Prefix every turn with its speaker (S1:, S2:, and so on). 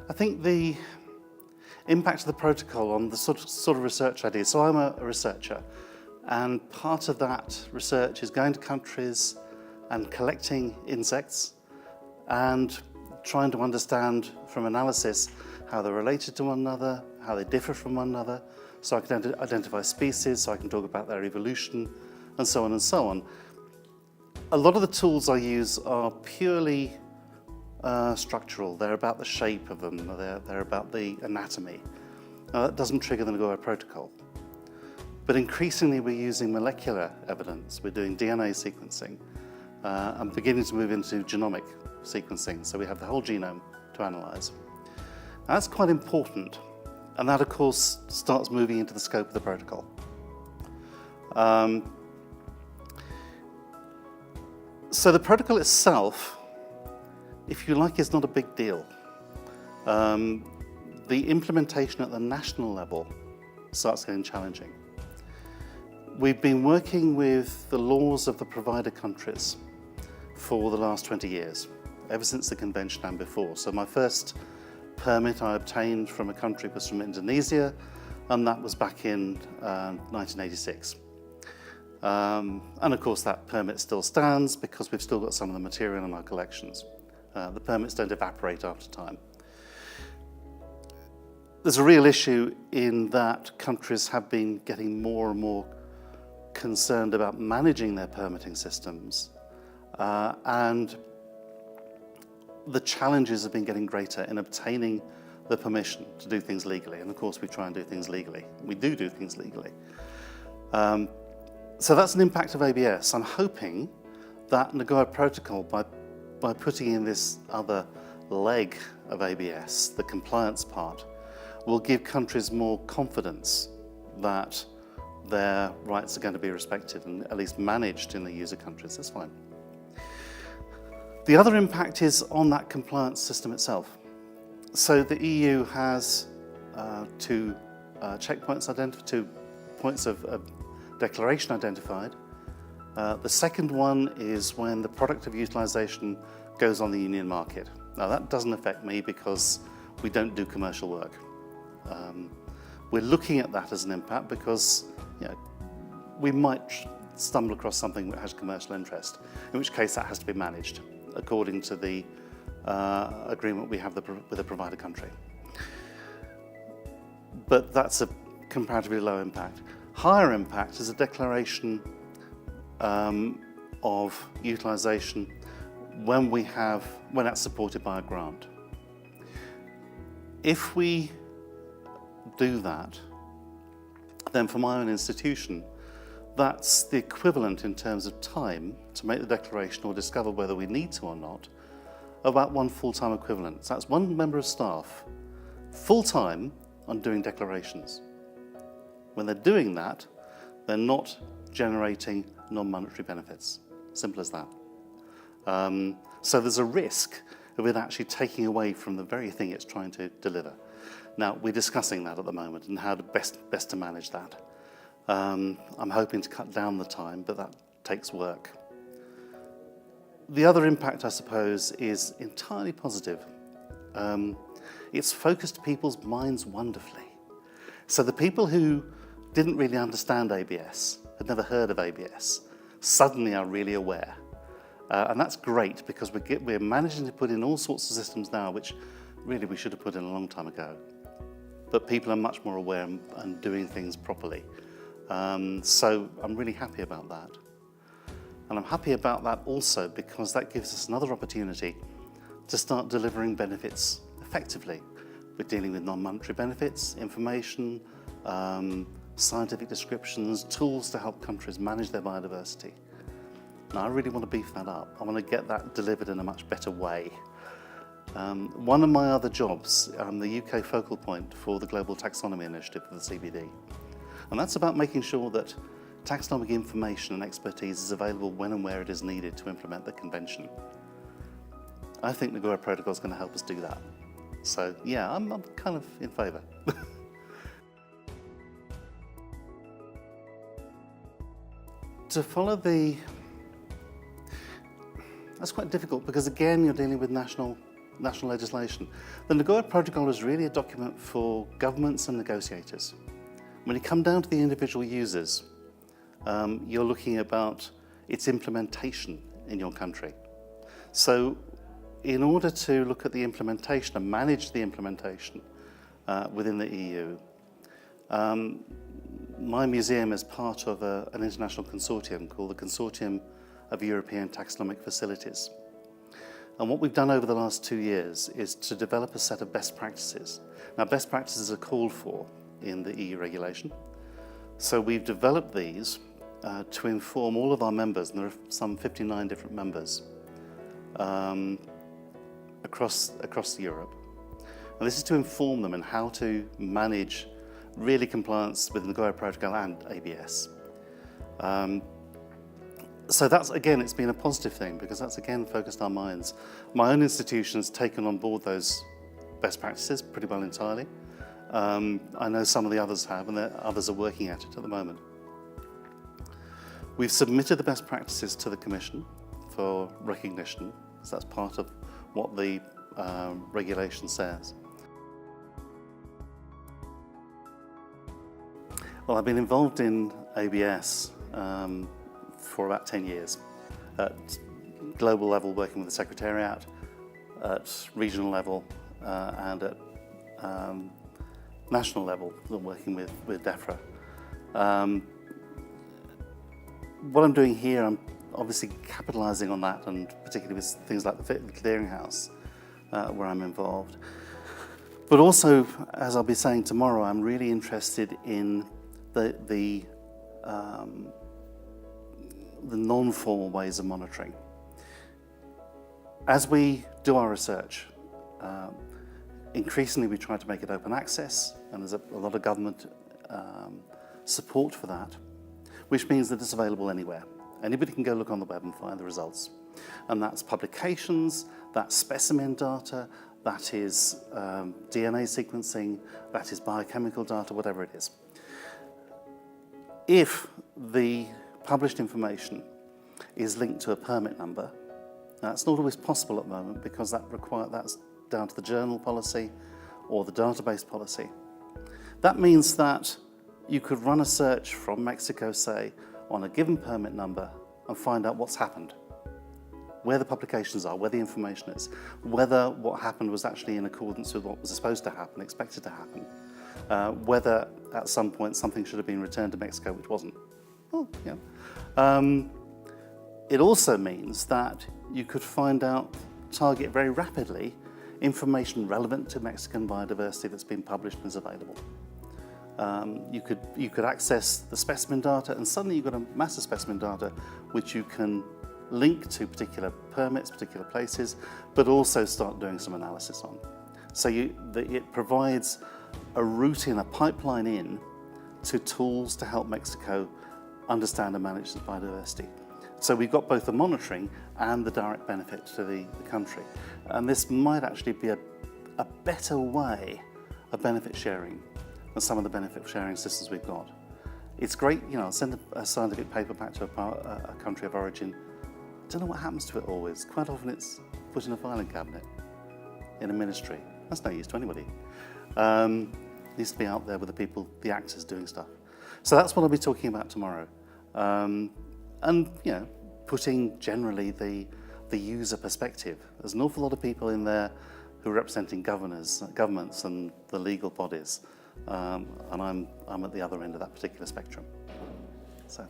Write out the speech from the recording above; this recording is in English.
S1: I think the impact of the protocol on the sort of research I do. So I'm a researcher, and part of that research is going to countries and collecting insects and trying to understand from analysis how they're related to one another, how they differ from one another, so I can identify species, so I can talk about their evolution, and so on and so on. A lot of the tools I use are purely structural. They're about the shape of them, they're about the anatomy. Now, that doesn't trigger the Nagoya Protocol. But increasingly we're using molecular evidence. We're doing DNA sequencing and beginning to move into genomic sequencing, so we have the whole genome to analyse. That's quite important, and that of course starts moving into the scope of the protocol. So the protocol itself, if you like, is not a big deal. The implementation at the national level starts getting challenging. We've been working with the laws of the provider countries for the last 20 years, ever since the convention and before. So my first permit I obtained from a country was from Indonesia, and that was back in 1986. And of course that permit still stands because we've still got some of the material in our collections. The permits don't evaporate after time. There's a real issue in that countries have been getting more and more concerned about managing their permitting systems, and the challenges have been getting greater in obtaining the permission to do things legally. And of course we try and do things legally. We do things legally. So that's an impact of ABS. I'm hoping that Nagoya Protocol, by putting in this other leg of ABS, the compliance part, will give countries more confidence that their rights are going to be respected and at least managed in the user countries. That's fine. The other impact is on that compliance system itself. So the EU has two checkpoints identified, 2 points of declaration identified. The second one is when the product of utilisation goes on the union market. Now that doesn't affect me because we don't do commercial work. We're looking at that as an impact because we might stumble across something that has commercial interest, in which case that has to be managed according to the agreement we have with the provider country. But that's a comparatively low impact. Higher impact is a declaration of utilisation when that's supported by a grant. If we do that, then for my own institution, that's the equivalent in terms of time to make the declaration or discover whether we need to or not, about 1 full-time equivalent. So that's 1 member of staff, full-time, on doing declarations. When they're doing that, they're not generating non-monetary benefits. Simple as that. So there's a risk of it actually taking away from the very thing it's trying to deliver. Now, we're discussing that at the moment and how to best to manage that. I'm hoping to cut down the time, but that takes work. The other impact, I suppose, is entirely positive. It's focused people's minds wonderfully. So the people who didn't really understand ABS, had never heard of ABS, suddenly are really aware. And that's great because we're managing to put in all sorts of systems now which really we should have put in a long time ago. But people are much more aware and doing things properly. So I'm really happy about that. And I'm happy about that also because that gives us another opportunity to start delivering benefits effectively. We're dealing with non-monetary benefits, information, scientific descriptions, tools to help countries manage their biodiversity. And I really want to beef that up. I want to get that delivered in a much better way. One of my other jobs, I'm the UK focal point for the Global Taxonomy Initiative for the CBD. And that's about making sure that taxonomic information and expertise is available when and where it is needed to implement the convention. I think the Nagoya Protocol is going to help us do that. So yeah, I'm kind of in favour. To follow that's quite difficult because again you're dealing with national national legislation. The Nagoya Protocol is really a document for governments and negotiators. When you come down to the individual users, you're looking about its implementation in your country. So in order to look at the implementation and manage the implementation within the EU, my museum is part of an international consortium called the Consortium of European Taxonomic Facilities. And what we've done over the last 2 years is to develop a set of best practices. Now, best practices are called for in the EU regulation. So we've developed these to inform all of our members, and there are some 59 different members across Europe. And this is to inform them in how to manage really compliance with the Nagoya Protocol and ABS. So that's, again, it's been a positive thing because that's, again, focused our minds. My own institution has taken on board those best practices pretty well entirely. I know some of the others have, and others are working at it at the moment. We've submitted the best practices to the Commission for recognition, so that's part of what the regulation says. Well, I've been involved in ABS for about 10 years, at global level working with the Secretariat, at regional level and at national level working with DEFRA. What I'm doing here, I'm obviously capitalising on that, and particularly with things like the clearinghouse where I'm involved. But also, as I'll be saying tomorrow, I'm really interested in the non-formal ways of monitoring. As we do our research, increasingly we try to make it open access, and there's a lot of government support for that, which means that it's available anywhere. Anybody can go look on the web and find the results. And that's publications, that's specimen data, that is DNA sequencing, that is biochemical data, whatever it is. If the published information is linked to a permit number, that's not always possible at the moment because that's down to the journal policy or the database policy. That means that you could run a search from Mexico, say, on a given permit number and find out what's happened, where the publications are, where the information is, whether what happened was actually in accordance with what was supposed to happen, expected to happen, whether at some point something should have been returned to Mexico which wasn't. Oh, yeah. It also means that you could target very rapidly information relevant to Mexican biodiversity that's been published and is available. You could access the specimen data, and suddenly you've got a mass of specimen data which you can link to particular permits, particular places, but also start doing some analysis on. So it provides a route in, a pipeline in, to tools to help Mexico understand and manage the biodiversity. So we've got both the monitoring and the direct benefit to the country. And this might actually be a better way of benefit sharing than some of the benefit sharing systems we've got. It's great, send a scientific paper back to a country of origin. I don't know what happens to it always. Quite often it's put in a filing cabinet in a ministry. That's no use to anybody. It needs to be out there with the people, the actors doing stuff. So that's what I'll be talking about tomorrow. And putting generally the user perspective. There's an awful lot of people in there who are representing governments and the legal bodies, and I'm at the other end of that particular spectrum. So.